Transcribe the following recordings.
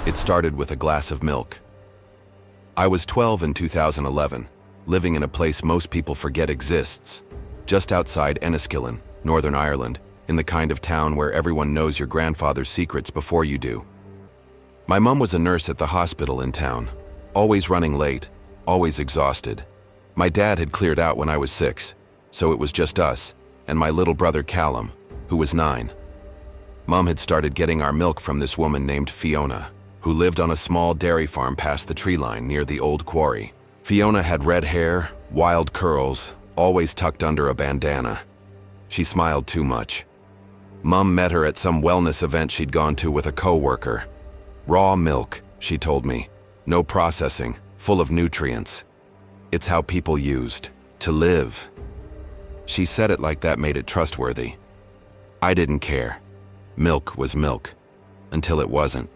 It started with a glass of milk. I was 12 in 2011, living in a place most people forget exists, just outside Enniskillen, Northern Ireland, in the kind of town where everyone knows your grandfather's secrets before you do. My mum was a nurse at the hospital in town, always running late, always exhausted. My dad had cleared out when I was 6, so it was just us, and my little brother Callum, who was 9. Mum had started getting our milk from this woman named Fiona, who lived on a small dairy farm past the tree line near the old quarry. Fiona had red hair, wild curls, always tucked under a bandana. She smiled too much. Mum met her at some wellness event she'd gone to with a co-worker. Raw milk, she told me. No processing, full of nutrients. It's how people used to live. She said it like that made it trustworthy. I didn't care. Milk was milk. Until it wasn't.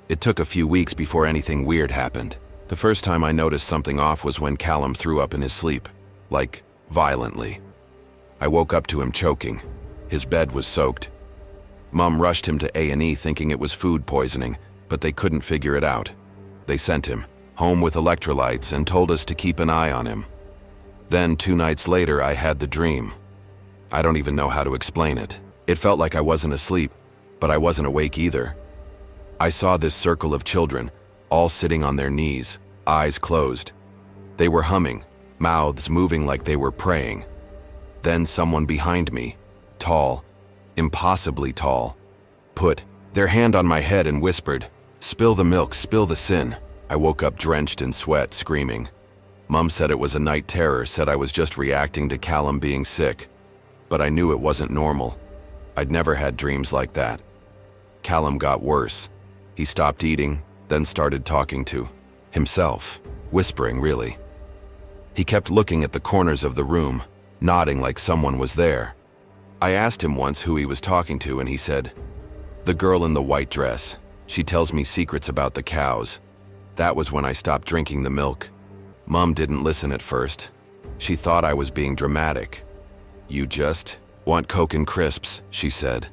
It took a few weeks before anything weird happened. The first time I noticed something off was when Callum threw up in his sleep. Like, violently. I woke up to him choking. His bed was soaked. Mum rushed him to A&E thinking it was food poisoning, but they couldn't figure it out. They sent him home with electrolytes and told us to keep an eye on him. Then 2 nights later, I had the dream. I don't even know how to explain it. It felt like I wasn't asleep, but I wasn't awake either. I saw this circle of children, all sitting on their knees, eyes closed. They were humming, mouths moving like they were praying. Then someone behind me, tall, impossibly tall, put their hand on my head and whispered, "Spill the milk, spill the sin." I woke up drenched in sweat, screaming. Mum said it was a night terror, said I was just reacting to Callum being sick. But I knew it wasn't normal. I'd never had dreams like that. Callum got worse. He stopped eating, then started talking to himself, whispering really. He kept looking at the corners of the room, nodding like someone was there. I asked him once who he was talking to and he said, "The girl in the white dress. She tells me secrets about the cows." That was when I stopped drinking the milk. Mum didn't listen at first. She thought I was being dramatic. "You just want Coke and crisps," she said.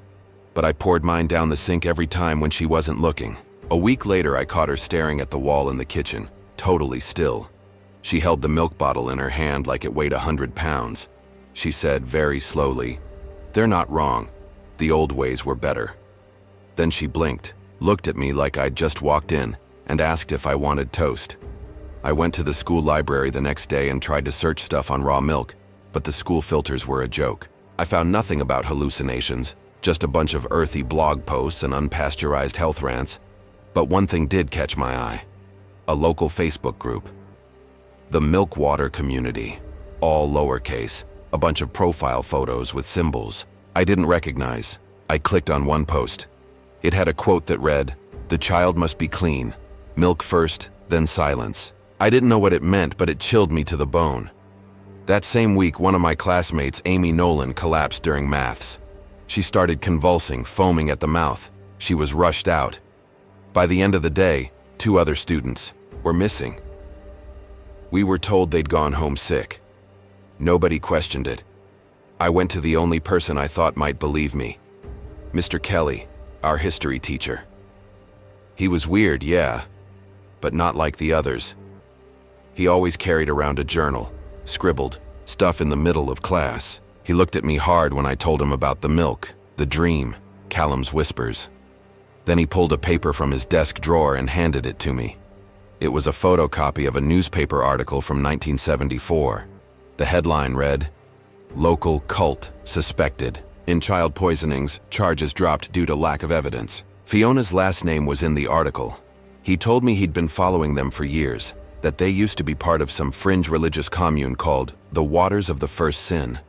But I poured mine down the sink every time when she wasn't looking. A week later, I caught her staring at the wall in the kitchen, totally still. She held the milk bottle in her hand like it weighed 100 pounds. She said very slowly, "They're not wrong. The old ways were better." Then she blinked, looked at me like I'd just walked in, and asked if I wanted toast. I went to the school library the next day and tried to search stuff on raw milk, but the school filters were a joke. I found nothing about hallucinations, just a bunch of earthy blog posts and unpasteurized health rants. But one thing did catch my eye. A local Facebook group. The Milk Water Community. All lowercase. A bunch of profile photos with symbols I didn't recognize. I clicked on one post. It had a quote that read, "The child must be clean. Milk first, then silence." I didn't know what it meant, but it chilled me to the bone. That same week, one of my classmates, Amy Nolan, collapsed during maths. She started convulsing, foaming at the mouth. She was rushed out. By the end of the day, 2 other students were missing. We were told they'd gone home sick. Nobody questioned it. I went to the only person I thought might believe me, Mr. Kelly, our history teacher. He was weird, yeah, but not like the others. He always carried around a journal, scribbled stuff in the middle of class. He looked at me hard when I told him about the milk, the dream, Callum's whispers. Then he pulled a paper from his desk drawer and handed it to me. It was a photocopy of a newspaper article from 1974. The headline read, "Local cult suspected. In child poisonings, charges dropped due to lack of evidence." Fiona's last name was in the article. He told me he'd been following them for years, that they used to be part of some fringe religious commune called the Waters of the First Sin.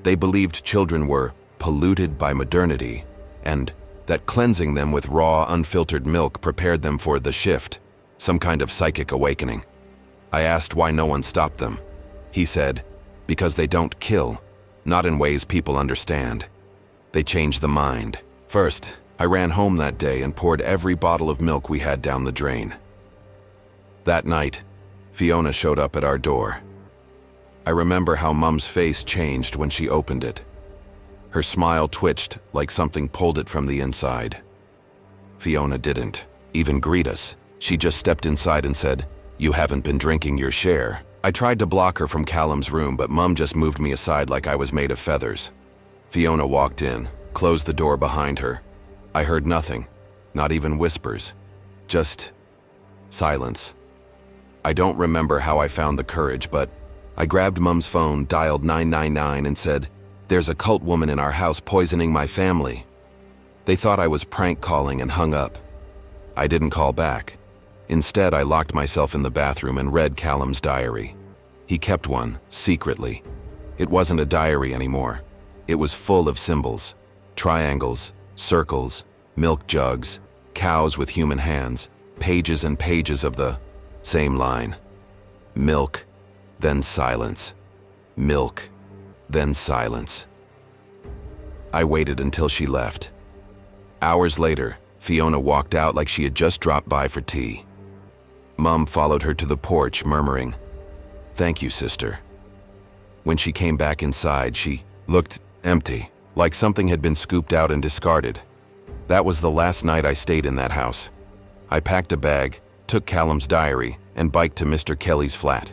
They believed children were polluted by modernity, and that cleansing them with raw, unfiltered milk prepared them for the shift, some kind of psychic awakening. I asked why no one stopped them. He said, "Because they don't kill, not in ways people understand. They change the mind." First, I ran home that day and poured every bottle of milk we had down the drain. That night, Fiona showed up at our door. I remember how Mum's face changed when she opened it. Her smile twitched like something pulled it from the inside. Fiona didn't. even greet us. She just stepped inside and said, "You haven't been drinking your share." I tried to block her from Callum's room, but Mum just moved me aside like I was made of feathers. Fiona walked in, closed the door behind her. I heard nothing, not even whispers, just silence. I don't remember how I found the courage, but I grabbed Mum's phone, dialed 999 and said, "There's a cult woman in our house poisoning my family." They thought I was prank calling and hung up. I didn't call back. Instead, I locked myself in the bathroom and read Callum's diary. He kept one, secretly. It wasn't a diary anymore. It was full of symbols, triangles, circles, milk jugs, cows with human hands, pages and pages of the same line. Milk, then silence. Milk, then silence. I waited until she left. Hours later, Fiona walked out like she had just dropped by for tea. Mum followed her to the porch, murmuring, "Thank you, sister." When she came back inside, she looked empty, like something had been scooped out and discarded. That was the last night I stayed in that house. I packed a bag, took Callum's diary, and biked to Mr. Kelly's flat.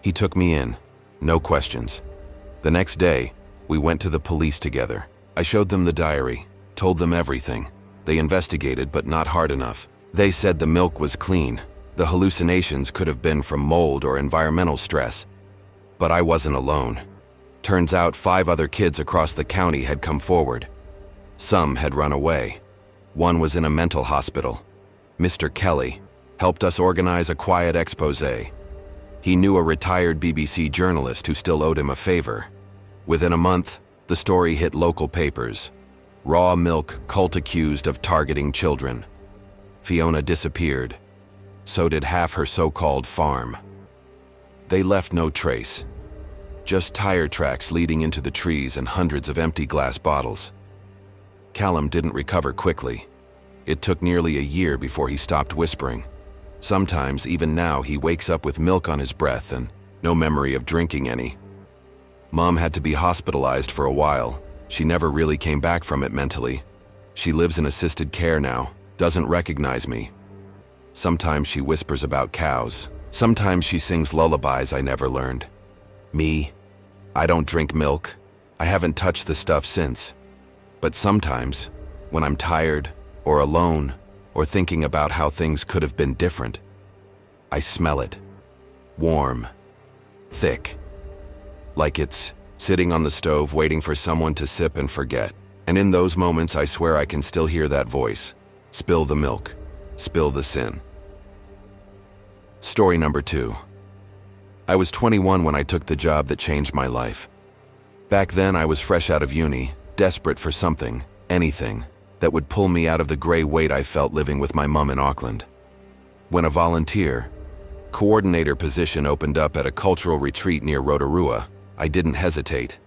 He took me in, no questions. The next day, we went to the police together. I showed them the diary, told them everything. They investigated, but not hard enough. They said the milk was clean. The hallucinations could have been from mold or environmental stress. But I wasn't alone. Turns out 5 other kids across the county had come forward. Some had run away. One was in a mental hospital. Mr. Kelly helped us organize a quiet expose. He knew a retired BBC journalist who still owed him a favor. Within a month, the story hit local papers. Raw milk cult accused of targeting children. Fiona disappeared. So did half her so-called farm. They left no trace. Just tire tracks leading into the trees and hundreds of empty glass bottles. Callum didn't recover quickly. It took nearly a year before he stopped whispering. Sometimes, even now, he wakes up with milk on his breath and no memory of drinking any. Mom had to be hospitalized for a while. She never really came back from it mentally. She lives in assisted care now, doesn't recognize me. Sometimes she whispers about cows. Sometimes she sings lullabies I never learned. Me, I don't drink milk. I haven't touched the stuff since. But sometimes, when I'm tired or alone or thinking about how things could have been different, I smell it. Warm, thick, like it's sitting on the stove waiting for someone to sip and forget. And in those moments, I swear I can still hear that voice. Spill the milk. Spill the sin. Story number 2. I was 21 when I took the job that changed my life. Back then, I was fresh out of uni, desperate for something, anything, that would pull me out of the gray weight I felt living with my mum in Auckland. When a volunteer, coordinator position opened up at a cultural retreat near Rotorua, I didn't hesitate.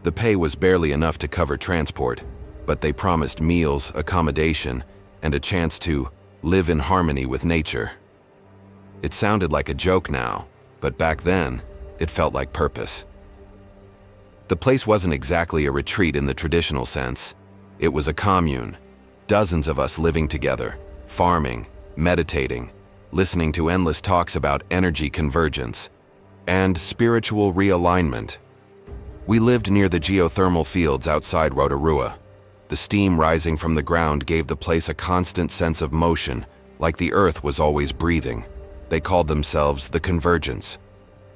The pay was barely enough to cover transport, but they promised meals, accommodation, and a chance to live in harmony with nature. It sounded like a joke now, but back then, it felt like purpose. The place wasn't exactly a retreat in the traditional sense. It was a commune, dozens of us living together, farming, meditating, listening to endless talks about energy convergence and spiritual realignment. We lived near the geothermal fields outside Rotorua. The steam rising from the ground gave the place a constant sense of motion, like the earth was always breathing. They called themselves the Convergence.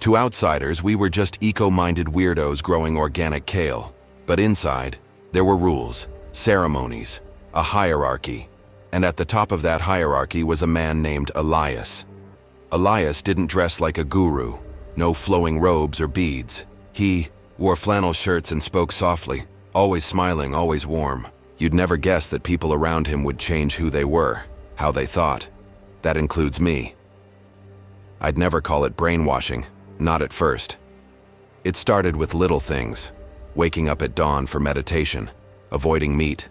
To outsiders, we were just eco-minded weirdos growing organic kale. But inside, there were rules, ceremonies, a hierarchy. And at the top of that hierarchy was a man named Elias. Elias didn't dress like a guru, no flowing robes or beads. He wore flannel shirts and spoke softly, always smiling, always warm. You'd never guess that people around him would change who they were, how they thought. That includes me. I'd never call it brainwashing, not at first. It started with little things, waking up at dawn for meditation, avoiding meat,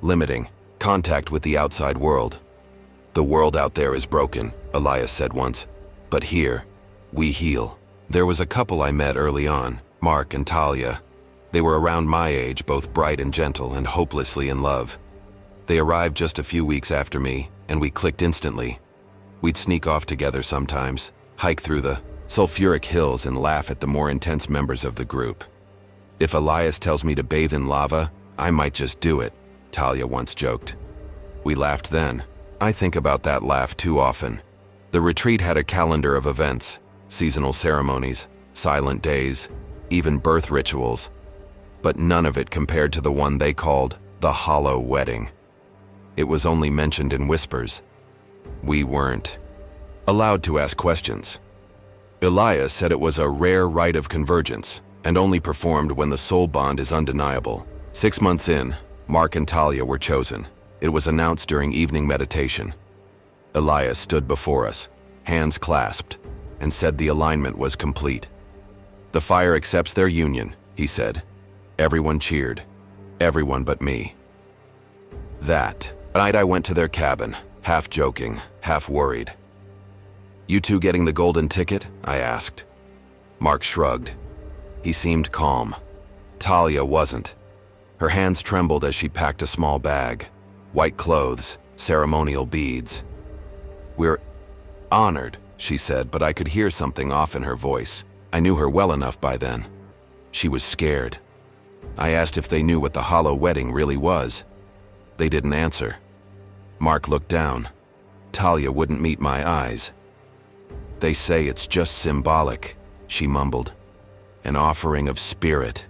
limiting contact with the outside world. The world out there is broken, Elias said once, but here, we heal. There was a couple I met early on, Mark and Talia. They were around my age, both bright and gentle and hopelessly in love. They arrived just a few weeks after me, and we clicked instantly. We'd sneak off together sometimes, hike through the sulfuric hills and laugh at the more intense members of the group. If Elias tells me to bathe in lava, I might just do it, Talia once joked. We laughed then. I think about that laugh too often. The retreat had a calendar of events, seasonal ceremonies, silent days, even birth rituals, but none of it compared to the one they called the Hollow Wedding. It was only mentioned in whispers. We weren't allowed to ask questions. Elias said it was a rare rite of convergence and only performed when the soul bond is undeniable. 6 months in, Mark and Talia were chosen. It was announced during evening meditation. Elias stood before us, hands clasped, and said the alignment was complete. "The fire accepts their union," he said. Everyone cheered. Everyone but me. That night I went to their cabin, half joking, half worried. "You two getting the golden ticket?" I asked. Mark shrugged. He seemed calm. Talia wasn't. Her hands trembled as she packed a small bag. White clothes, ceremonial beads. "We're honored," she said, but I could hear something off in her voice. I knew her well enough by then. She was scared. I asked if they knew what the Hollow Wedding really was. They didn't answer. Mark looked down. Talia wouldn't meet my eyes. "They say it's just symbolic," she mumbled. "An offering of spirit."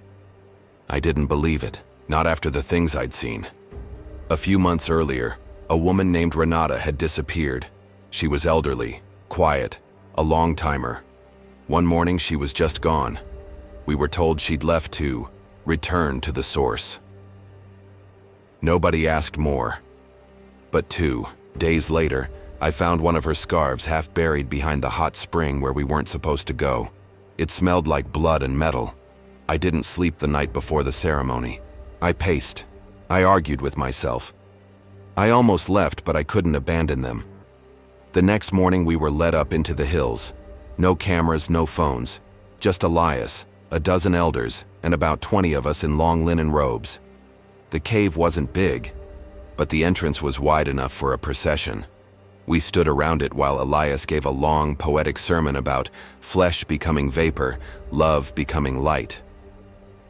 I didn't believe it, not after the things I'd seen. A few months earlier, a woman named Renata had disappeared. She was elderly, quiet, a long-timer. One morning she was just gone. We were told she'd left to return to the source. Nobody asked more. But 2 days later, I found one of her scarves half buried behind the hot spring where we weren't supposed to go. It smelled like blood and metal. I didn't sleep the night before the ceremony. I paced. I argued with myself. I almost left, but I couldn't abandon them. The next morning we were led up into the hills. No cameras, no phones. Just Elias, a dozen elders, and about 20 of us in long linen robes. The cave wasn't big, but the entrance was wide enough for a procession. We stood around it while Elias gave a long, poetic sermon about flesh becoming vapor, love becoming light.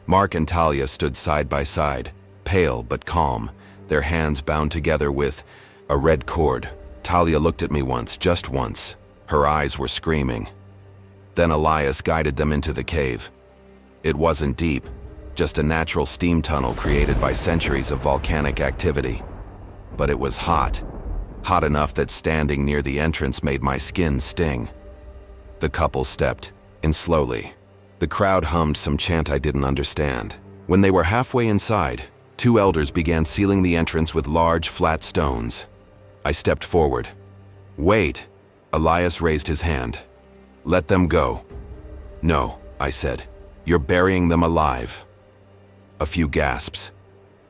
Mark and Talia stood side by side, pale but calm, their hands bound together with a red cord. Talia looked at me once, just once. Her eyes were screaming. Then Elias guided them into the cave. It wasn't deep, just a natural steam tunnel created by centuries of volcanic activity. But it was hot. Hot enough that standing near the entrance made my skin sting. The couple stepped in slowly. The crowd hummed some chant I didn't understand. When they were halfway inside, 2 elders began sealing the entrance with large, flat stones. I stepped forward. "Wait!" Elias raised his hand. "Let them go." "No," I said. "You're burying them alive." A few gasps.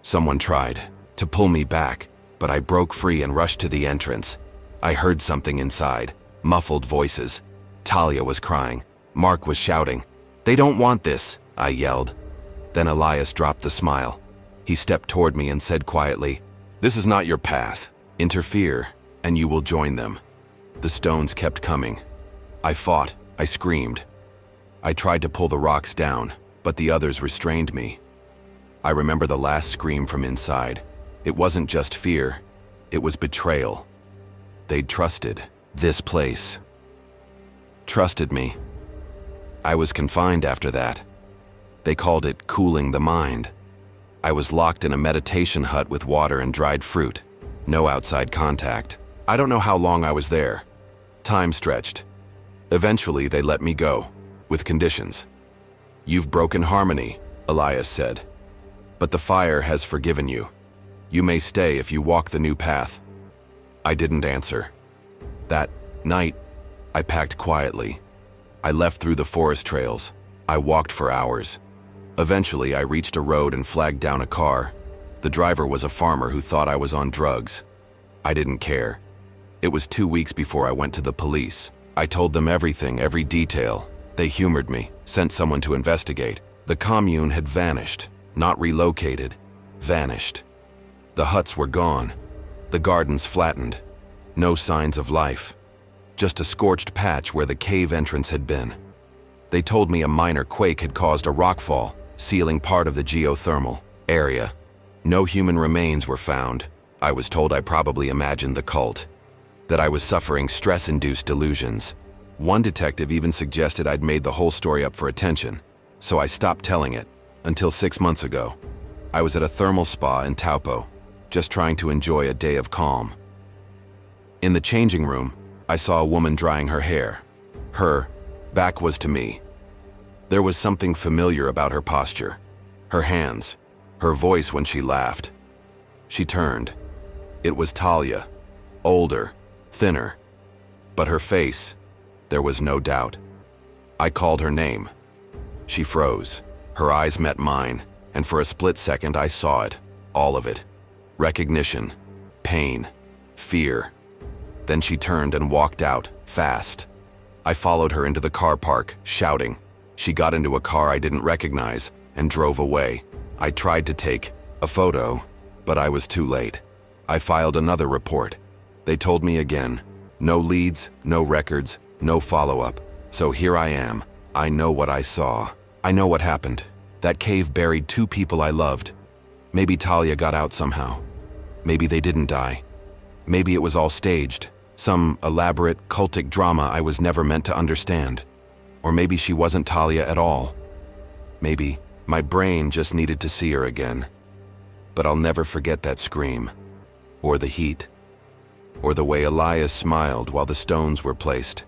Someone tried to pull me back, but I broke free and rushed to the entrance. I heard something inside, muffled voices. Talia was crying. Mark was shouting. "They don't want this," I yelled. Then Elias dropped the smile. He stepped toward me and said quietly, "This is not your path. Interfere, and you will join them." The stones kept coming. I fought. I screamed. I tried to pull the rocks down, but the others restrained me. I remember the last scream from inside. It wasn't just fear. It was betrayal. They'd trusted this place. Trusted me. I was confined after that. They called it cooling the mind. I was locked in a meditation hut with water and dried fruit. No outside contact. I don't know how long I was there. Time stretched. Eventually, they let me go, with conditions. "You've broken harmony," Elias said. "But the fire has forgiven you. You may stay if you walk the new path." I didn't answer. That night, I packed quietly. I left through the forest trails. I walked for hours. Eventually, I reached a road and flagged down a car. The driver was a farmer who thought I was on drugs. I didn't care. It was 2 weeks before I went to the police. I told them everything, every detail. They humored me, sent someone to investigate. The commune had vanished, not relocated, vanished. The huts were gone, the gardens flattened, No signs of life. Just a scorched patch where the cave entrance had been. They told me a minor quake had caused a rockfall, sealing part of the geothermal area. No human remains were found. I was told I probably imagined the cult, that I was suffering stress-induced delusions. One detective even suggested I'd made the whole story up for attention, so I stopped telling it, until 6 months ago. I was at a thermal spa in Taupo, just trying to enjoy a day of calm. In the changing room, I saw a woman drying her hair. Her back was to me. There was something familiar about her posture, her hands, her voice when she laughed. She turned. It was Talia, older, thinner, but her face, there was no doubt. I called her name. She froze. Her eyes met mine, and for a split second I saw it, all of it. Recognition, pain, fear. Then she turned and walked out, fast. I followed her into the car park, shouting. She got into a car I didn't recognize and drove away. I tried to take a photo, but I was too late. I filed another report. They told me again, no leads, no records, no follow-up. So here I am. I know what I saw. I know what happened. That cave buried 2 people I loved. Maybe Talia got out somehow. Maybe they didn't die. Maybe it was all staged. Some elaborate, cultic drama I was never meant to understand. Or maybe she wasn't Talia at all. Maybe my brain just needed to see her again. But I'll never forget that scream. Or the heat. Or the way Elias smiled while the stones were placed.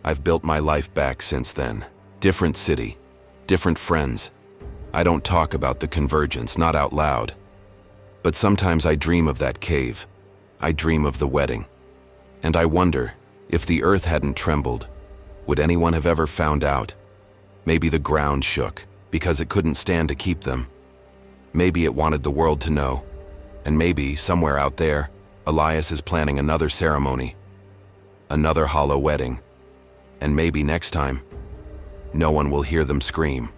I've built my life back since then. Different city. Different friends. I don't talk about the convergence, not out loud. But sometimes I dream of that cave. I dream of the wedding. And I wonder, if the earth hadn't trembled, would anyone have ever found out? Maybe the ground shook, because it couldn't stand to keep them. Maybe it wanted the world to know. And maybe, somewhere out there, Elias is planning another ceremony. Another hollow wedding. And maybe next time, no one will hear them scream.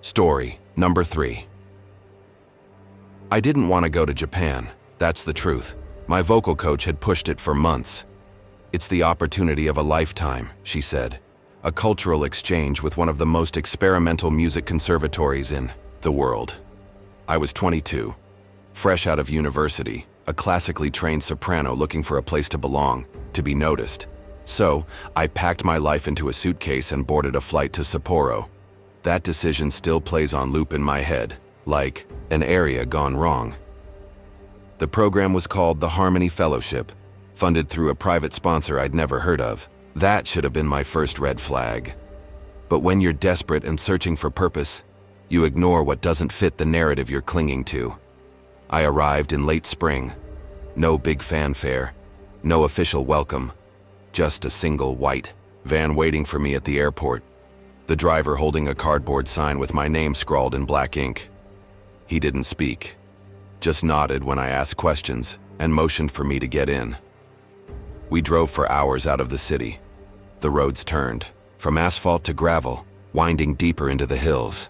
Story number 3. I didn't want to go to Japan. That's the truth. My vocal coach had pushed it for months. It's the opportunity of a lifetime, she said. A cultural exchange with one of the most experimental music conservatories in the world. I was 22, fresh out of university, a classically trained soprano looking for a place to belong, to be noticed. So, I packed my life into a suitcase and boarded a flight to Sapporo. That decision still plays on loop in my head, like an area gone wrong. The program was called the Harmony Fellowship, funded through a private sponsor I'd never heard of. That should have been my first red flag. But when you're desperate and searching for purpose, you ignore what doesn't fit the narrative you're clinging to. I arrived in late spring. No big fanfare, no official welcome. Just a single white van waiting for me at the airport. The driver holding a cardboard sign with my name scrawled in black ink. He didn't speak, just nodded when I asked questions and motioned for me to get in. We drove for hours out of the city. The roads turned, from asphalt to gravel, winding deeper into the hills.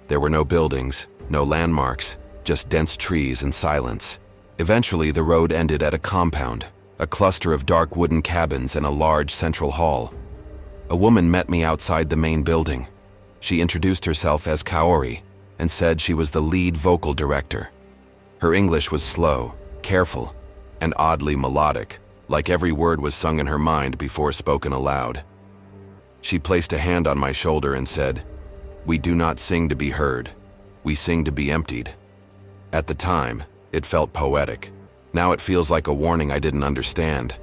There were no buildings, no landmarks, just dense trees and silence. Eventually, the road ended at a compound, a cluster of dark wooden cabins and a large central hall. A woman met me outside the main building. She introduced herself as Cowori and said she was the lead vocal director. Her English was slow, careful, and oddly melodic, like every word was sung in her mind before spoken aloud. She placed a hand on my shoulder and said, "We do not sing to be heard. We sing to be emptied." At the time, it felt poetic. Now it feels like a warning I didn't understand.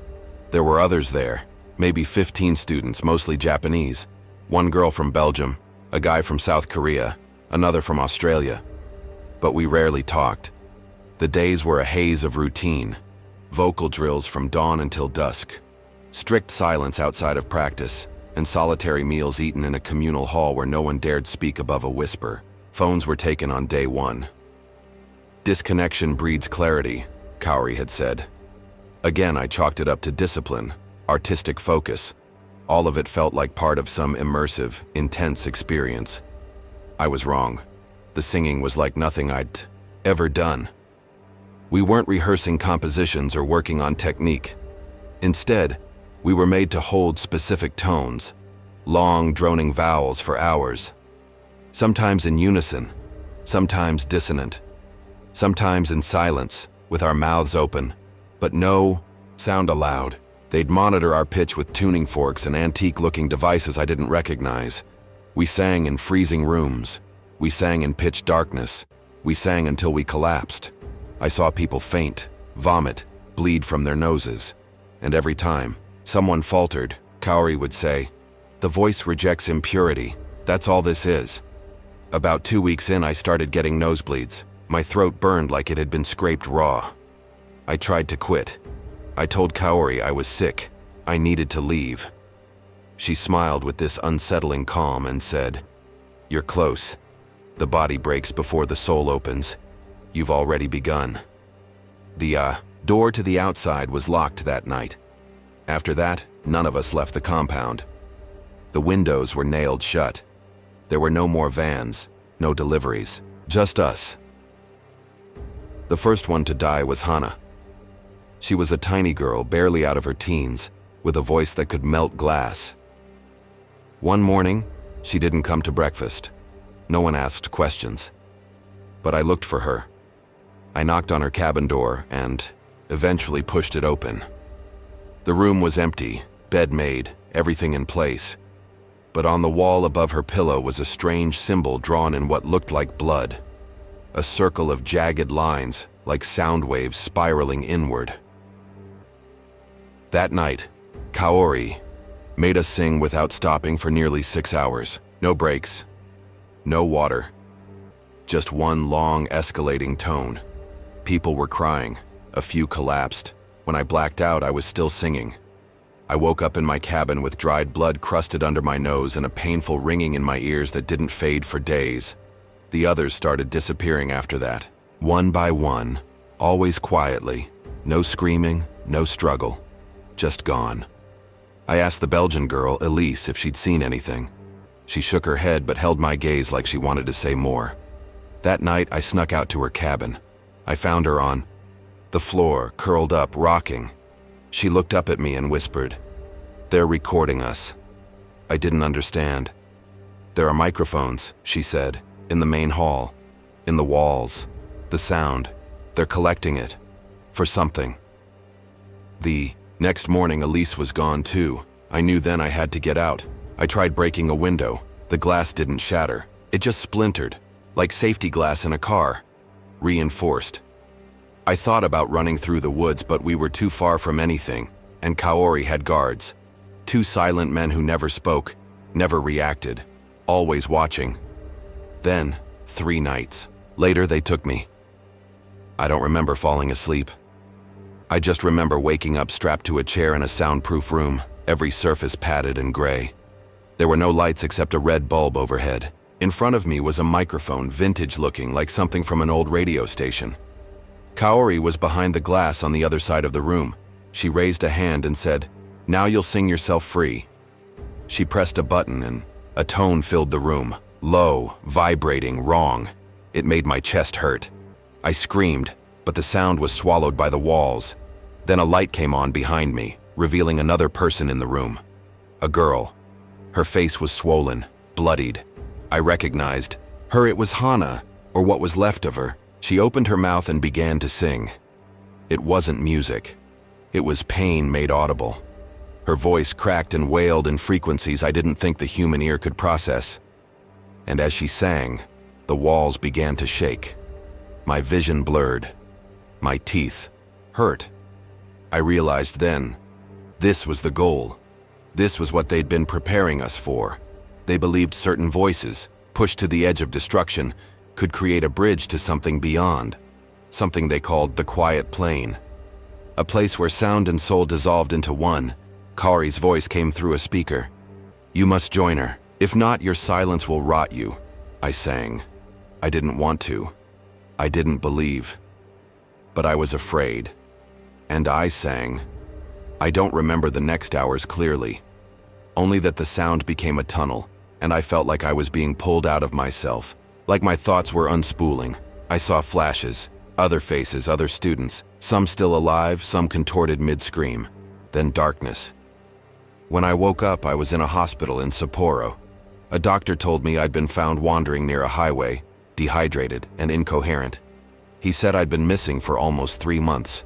There were others there, maybe 15 students, mostly Japanese. One girl from Belgium, a guy from South Korea, another from Australia. But we rarely talked. The days were a haze of routine. Vocal drills from dawn until dusk. Strict silence outside of practice, and solitary meals eaten in a communal hall where no one dared speak above a whisper. Phones were taken on day 1. Disconnection breeds clarity, Cowori had said. Again, I chalked it up to discipline, artistic focus. All of it felt like part of some immersive, intense experience. I was wrong. The singing was like nothing I'd ever done. We weren't rehearsing compositions or working on technique. Instead, we were made to hold specific tones, long, droning vowels for hours. Sometimes in unison, sometimes dissonant, sometimes in silence, with our mouths open, but no sound allowed. They'd monitor our pitch with tuning forks and antique-looking devices I didn't recognize. We sang in freezing rooms. We sang in pitch darkness. We sang until we collapsed. I saw people faint, vomit, bleed from their noses. And every time someone faltered, Cowori would say, "The voice rejects impurity. That's all this is." About 2 weeks in, I started getting nosebleeds. My throat burned like it had been scraped raw. I tried to quit. I told Cowori I was sick. I needed to leave. She smiled with this unsettling calm and said, "You're close. The body breaks before the soul opens. You've already begun." The door to the outside was locked that night. After that, none of us left the compound. The windows were nailed shut. There were no more vans, no deliveries, just us. The first one to die was Hannah. She was a tiny girl, barely out of her teens, with a voice that could melt glass. One morning, she didn't come to breakfast. No one asked questions. But I looked for her. I knocked on her cabin door and eventually pushed it open. The room was empty, bed made, everything in place. But on the wall above her pillow was a strange symbol drawn in what looked like blood. A circle of jagged lines, like sound waves spiraling inward. That night, Cowori made us sing without stopping for nearly 6 hours. No breaks, no water. Just one long, escalating tone. People were crying. A few collapsed. When I blacked out, I was still singing. I woke up in my cabin with dried blood crusted under my nose and a painful ringing in my ears that didn't fade for days. The others started disappearing after that, one by one, always quietly. No screaming, no struggle. Just gone. I asked the Belgian girl, Elise, if she'd seen anything. She shook her head but held my gaze like she wanted to say more. That night, I snuck out to her cabin. I found her on the floor, curled up, rocking. She looked up at me and whispered, "They're recording us." I didn't understand. "There are microphones," she said, "in the main hall, in the walls. The sound, they're collecting it. For something." The next morning, Elise was gone too. I knew then I had to get out. I tried breaking a window. The glass didn't shatter. It just splintered, like safety glass in a car. Reinforced. I thought about running through the woods, but we were too far from anything, and Cowori had guards. 2 silent men who never spoke, never reacted, always watching. Then, 3 nights later, they took me. I don't remember falling asleep. I just remember waking up strapped to a chair in a soundproof room, every surface padded and gray. There were no lights except a red bulb overhead. In front of me was a microphone, vintage-looking, like something from an old radio station. Cowori was behind the glass on the other side of the room. She raised a hand and said, "Now you'll sing yourself free." She pressed a button and a tone filled the room. Low, vibrating, wrong. It made my chest hurt. I screamed, but the sound was swallowed by the walls. Then a light came on behind me, revealing another person in the room. A girl. Her face was swollen, bloodied. I recognized her. It was Hannah, or what was left of her. She opened her mouth and began to sing. It wasn't music. It was pain made audible. Her voice cracked and wailed in frequencies I didn't think the human ear could process. And as she sang, the walls began to shake. My vision blurred. My teeth hurt. I realized then, this was the goal. This was what they'd been preparing us for. They believed certain voices, pushed to the edge of destruction, could create a bridge to something beyond, something they called the quiet plane. A place where sound and soul dissolved into one. Cowori's voice came through a speaker. "You must join her. If not, your silence will rot you." I sang. I didn't want to. I didn't believe. But I was afraid. And I sang. I don't remember the next hours clearly, only that the sound became a tunnel, and I felt like I was being pulled out of myself, like my thoughts were unspooling. I saw flashes, Other faces, other students, some still alive, some contorted mid-scream. Then darkness. When I woke up, I was in a hospital in Sapporo. A doctor told me I'd been found wandering near a highway, dehydrated and incoherent. He said I'd been missing for almost 3 months.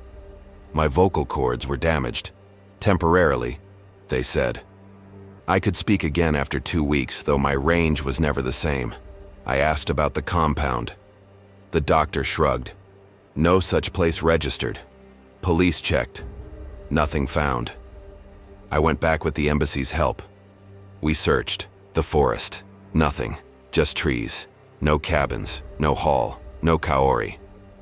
My vocal cords were damaged. Temporarily, they said. I could speak again after 2 weeks, though my range was never the same. I asked about the compound. The doctor shrugged. No such place registered. Police checked. Nothing found. I went back with the embassy's help. We searched. The forest. Nothing. Just trees. No cabins. No hall. No Cowori.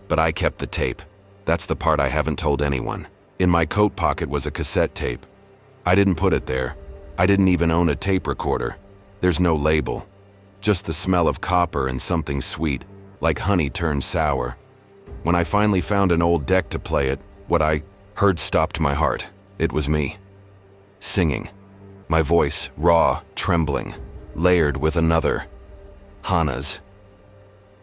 But I kept the tape. That's the part I haven't told anyone. In my coat pocket was a cassette tape. I didn't put it there. I didn't even own a tape recorder. There's no label. Just the smell of copper and something sweet, like honey turned sour. When I finally found an old deck to play it, what I heard stopped my heart. It was me. Singing. My voice, raw, trembling, layered with another. Hana's.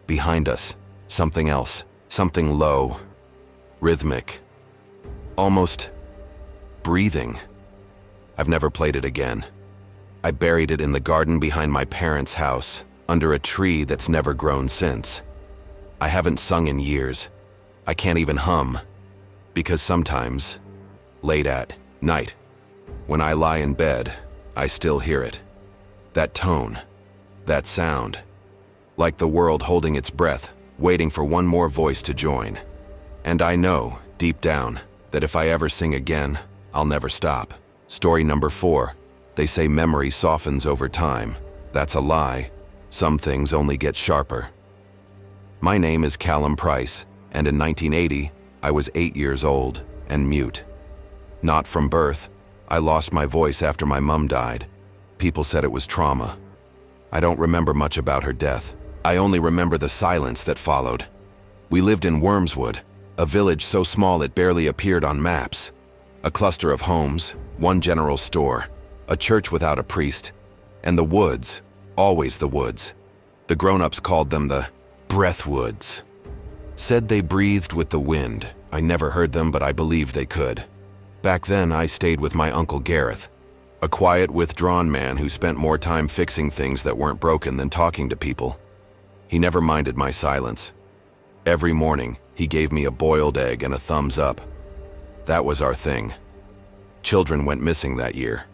Behind us, something else. Something low. Rhythmic. Almost breathing. I've never played it again. I buried it in the garden behind my parents' house, under a tree that's never grown since. I haven't sung in years. I can't even hum. Because sometimes, late at night, when I lie in bed, I still hear it. That tone, that sound, like the world holding its breath, waiting for one more voice to join. And I know, deep down, that if I ever sing again, I'll never stop. Story number 4. They say memory softens over time. That's a lie. Some things only get sharper. My name is Callum Price, and in 1980, I was 8 years old and mute. Not from birth. I lost my voice after my mum died. People said it was trauma. I don't remember much about her death. I only remember the silence that followed. We lived in Wormswood, a village so small it barely appeared on maps. A cluster of homes, one general store, a church without a priest, and the woods, always the woods. The grown-ups called them the breathwoods. Said they breathed with the wind. I never heard them, but I believed they could. Back then, I stayed with my Uncle Gareth, a quiet, withdrawn man who spent more time fixing things that weren't broken than talking to people. He never minded my silence. Every morning, he gave me a boiled egg and a thumbs up. That was our thing. Children went missing that year.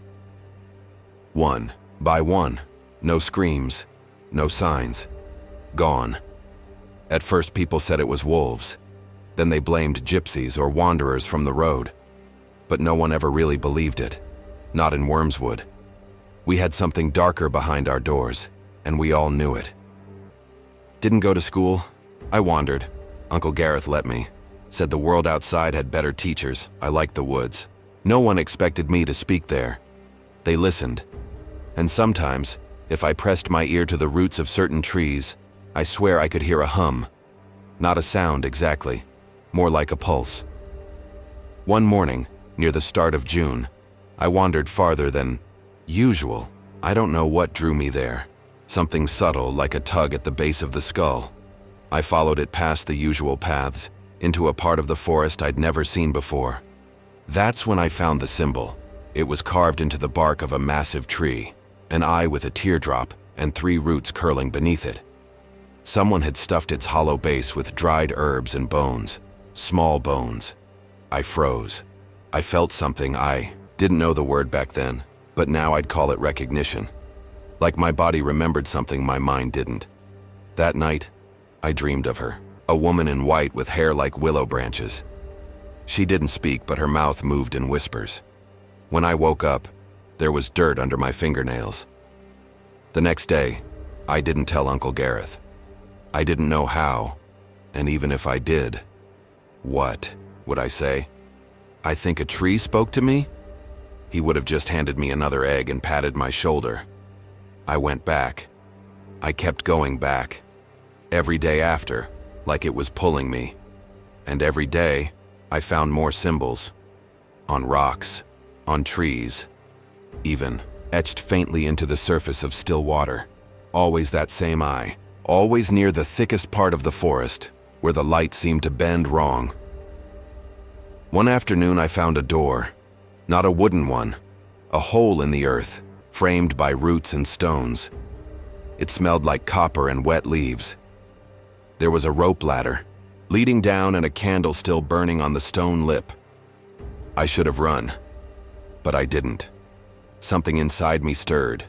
One by one. No screams, no signs. Gone. At first, people said it was wolves. Then they blamed gypsies or wanderers from the road. But no one ever really believed it. Not in Wormswood. We had something darker behind our doors, and we all knew it. Didn't go to school. I wandered. Uncle Gareth let me. Said the world outside had better teachers. I liked the woods. No one expected me to speak there. They listened. And sometimes, if I pressed my ear to the roots of certain trees, I swear I could hear a hum. Not a sound exactly, more like a pulse. One morning, near the start of June, I wandered farther than usual. I don't know what drew me there. Something subtle, like a tug at the base of the skull. I followed it past the usual paths, into a part of the forest I'd never seen before. That's when I found the symbol. It was carved into the bark of a massive tree, an eye with a teardrop and 3 roots curling beneath it. Someone had stuffed its hollow base with dried herbs and bones, small bones. I froze. I felt something. I didn't know the word back then, but now I'd call it recognition. Like my body remembered something my mind didn't. That night, I dreamed of her, a woman in white with hair like willow branches. She didn't speak, but her mouth moved in whispers. When I woke up, there was dirt under my fingernails. The next day, I didn't tell Uncle Gareth. I didn't know how, and even if I did, what would I say? I think a tree spoke to me? He would have just handed me another egg and patted my shoulder. I went back. I kept going back. Every day after, like it was pulling me. And every day, I found more symbols. On rocks, on trees, even etched faintly into the surface of still water. Always that same eye, always near the thickest part of the forest, where the light seemed to bend wrong. One afternoon I found a door, not a wooden one, a hole in the earth, framed by roots and stones. It smelled like copper and wet leaves. There was a rope ladder, leading down and a candle still burning on the stone lip. I should have run, but I didn't. Something inside me stirred.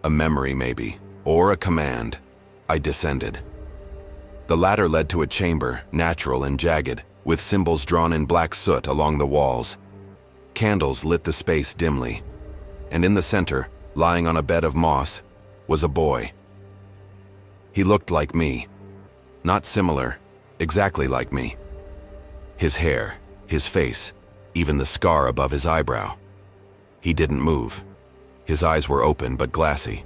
A memory maybe, or a command. I descended. The ladder led to a chamber, natural and jagged, with symbols drawn in black soot along the walls. Candles lit the space dimly, and in the center, lying on a bed of moss, was a boy. He looked like me. Not similar, exactly like me. His hair, his face, even the scar above his eyebrow. He didn't move. His eyes were open but glassy.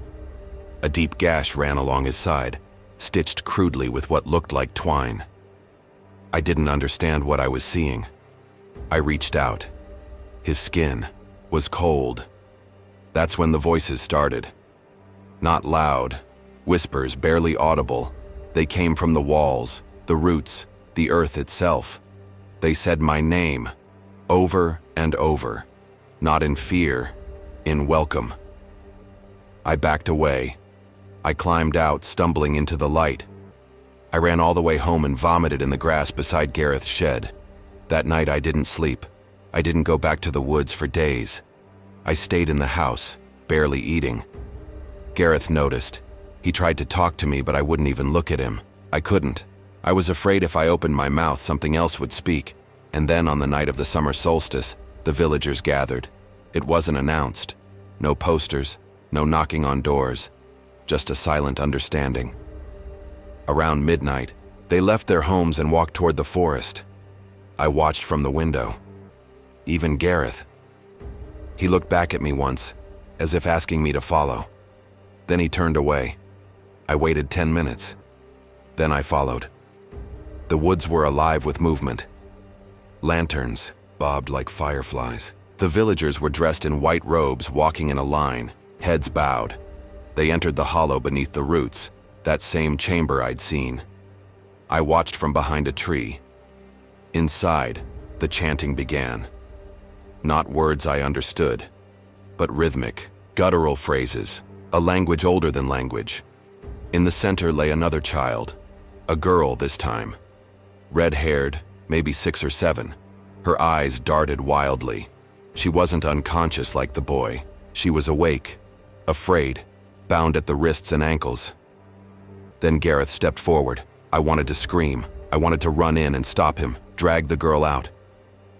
A deep gash ran along his side, stitched crudely with what looked like twine. I didn't understand what I was seeing. I reached out. His skin was cold. That's when the voices started. Not loud, whispers barely audible. They came from the walls, the roots, the earth itself. They said my name, over and over, not in fear, in welcome. I backed away. I climbed out, stumbling into the light. I ran all the way home and vomited in the grass beside Gareth's shed. That night I didn't sleep. I didn't go back to the woods for days. I stayed in the house, barely eating. Gareth noticed. He tried to talk to me, but I wouldn't even look at him. I couldn't. I was afraid if I opened my mouth, something else would speak. And then on the night of the summer solstice, the villagers gathered. It wasn't announced. No posters, no knocking on doors, just a silent understanding. Around midnight, they left their homes and walked toward the forest. I watched from the window. Even Gareth. He looked back at me once, as if asking me to follow. Then he turned away. I waited 10 minutes. Then I followed. The woods were alive with movement. Lanterns bobbed like fireflies. The villagers were dressed in white robes, walking in a line, heads bowed. They entered the hollow beneath the roots, that same chamber I'd seen. I watched from behind a tree. Inside, the chanting began. Not words I understood, but rhythmic, guttural phrases, a language older than language. In the center lay another child, a girl this time. Red-haired, maybe 6 or 7. Her eyes darted wildly. She wasn't unconscious like the boy. She was awake, afraid, bound at the wrists and ankles. Then Gareth stepped forward. I wanted to scream. I wanted to run in and stop him, drag the girl out.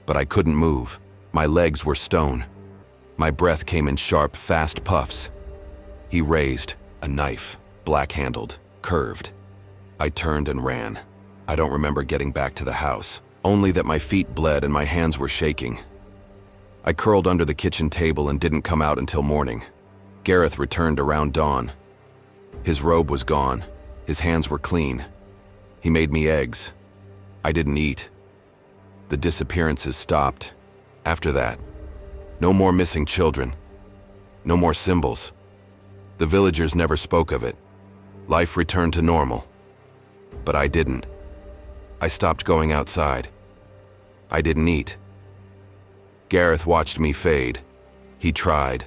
But I couldn't move. My legs were stone. My breath came in sharp, fast puffs. He raised a knife, black-handled, curved. I turned and ran. I don't remember getting back to the house, only that my feet bled and my hands were shaking. I curled under the kitchen table and didn't come out until morning. Gareth returned around dawn. His robe was gone. His hands were clean. He made me eggs. I didn't eat. The disappearances stopped. After that, no more missing children. No more symbols. The villagers never spoke of it. Life returned to normal. But I didn't. I stopped going outside. I didn't eat. Gareth watched me fade. He tried.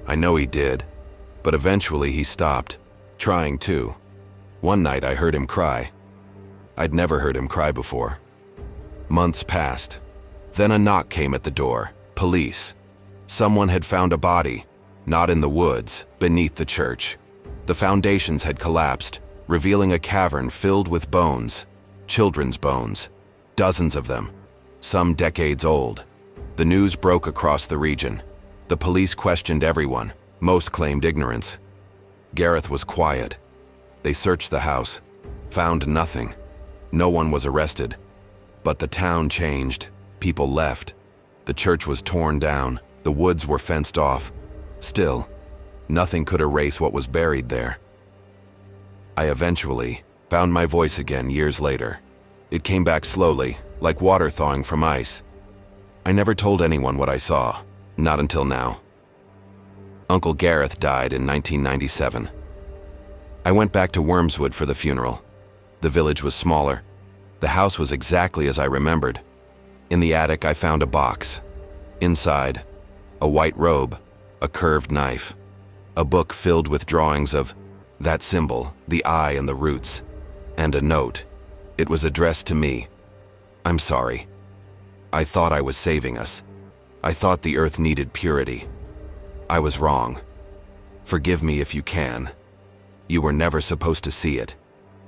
I know he did. But eventually he stopped, trying to. One night I heard him cry. I'd never heard him cry before. Months passed. Then a knock came at the door. Police. Someone had found a body, not in the woods, beneath the church. The foundations had collapsed, revealing a cavern filled with bones. Children's bones. Dozens of them. Some decades old. The news broke across the region. The police questioned everyone. Most claimed ignorance. Gareth was quiet. They searched the house. Found nothing. No one was arrested. But the town changed. People left. The church was torn down. The woods were fenced off. Still, nothing could erase what was buried there. I eventually found my voice again years later. It came back slowly, like water thawing from ice. I never told anyone what I saw, not until now. Uncle Gareth died in 1997. I went back to Wormswood for the funeral. The village was smaller, The house was exactly as I remembered. In the attic, I found a box. Inside, a white robe, a curved knife, a book filled with drawings of that symbol, the eye and the roots, and a note. It was addressed to me. I'm sorry. I thought I was saving us. I thought the earth needed purity. I was wrong. Forgive me if you can. You were never supposed to see it.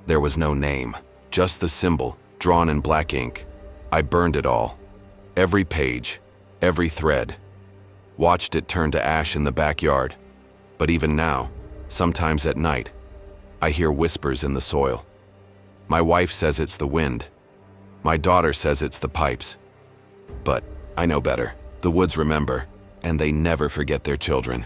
There was no name, just the symbol, drawn in black ink. I burned it all. Every page, every thread. Watched it turn to ash in the backyard. But even now, sometimes at night, I hear whispers in the soil. My wife says it's the wind. My daughter says it's the pipes. But I know better. The woods remember, and they never forget their children.